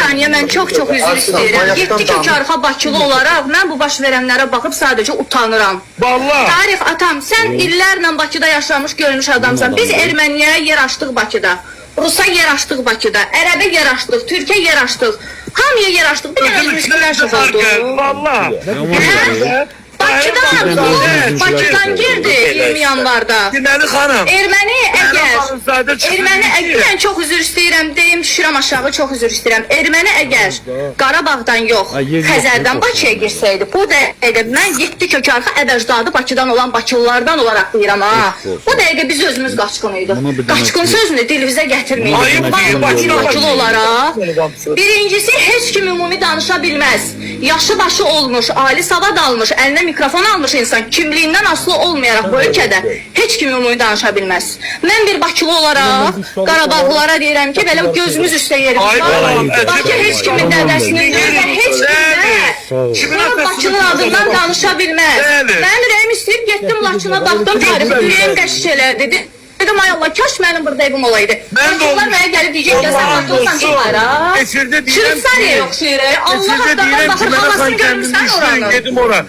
saniyə, mən çox üzr istəyirəm. 7 kökarxa Bakılı olaraq mən bu baş verənlərə baxıb sadəcə utanıram. Vallahi. Tarix atam, sən illərlə Bakıda yaşamış, görmüş adamsan. Biz Erməniyə yer açdıq Bakıda. Rusa yer açdıq Bakıda. Ərəbə yer açdıq, Türkiyə yer açdıq. Hamıya yer açdıq. Bir dənə özümüz kimlər oldu. Vallahi. Bakıdan girdi 20 yanvarda. Deməli xanım. Erməni əgər, mən çox üzr istəyirəm, deyim düşürəm aşağı, çox üzr istəyirəm. Erməni əgər Qarabağdan yox, Xəzərdən Bakıya girsəydi, bu dəqiqə mən 7 kökarxa əvəcdadı Bakıdan olan Bakılılardan olaraq deyirəm ha. Bu dəqiqə biz özümüz qaçqınıydı. Qaçqın sözünü dilimizə gətirməydik. Bakılı olaraq. Birincisi, heç kim ümumi danışa bilməz. Yaşı başı olmuş, ali savad almış, əlinə mikrofon almış insan kimliyindən asılı olmayaraq bu ölkədə heç kim ümumi danışa bilməz. Mən bir Bakılı olaraq Qarabağlılara deyirəm ki, belə gözümüz üstə yerimiz var. Bakı heç kimin dədəsinin deyil, heç kim Bakının adından danışa bilməz. Mən ürəyim istəyib getdim Laçına baxdım, tarifi ürəyim qəşiş elədi. Dedim ay Allah, kaş mənim burada evim olaydı. Bakılar mənə gəlib deyəcək ki, sən Bakılsan kimlara? Şırıksariyə yox şiirə. Allah haqqından baxır, havasını görmüşsən oranı. Gedim ora.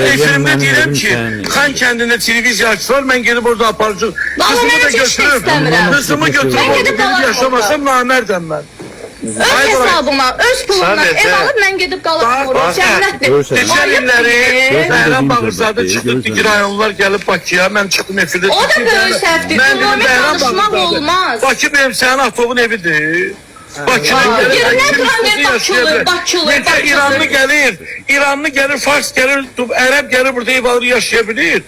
Efirimdə deyirəm ki, Xan kəndində televiziya açsın, mən gedib orada aparıcı. Kızımı da götürürüm. Kızımı götürürüm, gedib yaşamasam namərdəm mən. Öz hesabıma, öz pulumla ev alıb mən gedib qalıb vururum. Cənnətdir. Keçən illəri Bəhram Bağırzadə çıxdı, rayonlar gəlib Bakıya, mən çıxdım efirdə. O da böyük səhvdir, ümumi danışmaq olmaz. Bakı benim sənin atovun evidir. İranlı gəlir, Fars gəlir, Ərəb gəlir, burada ev alır, yaşayabilir.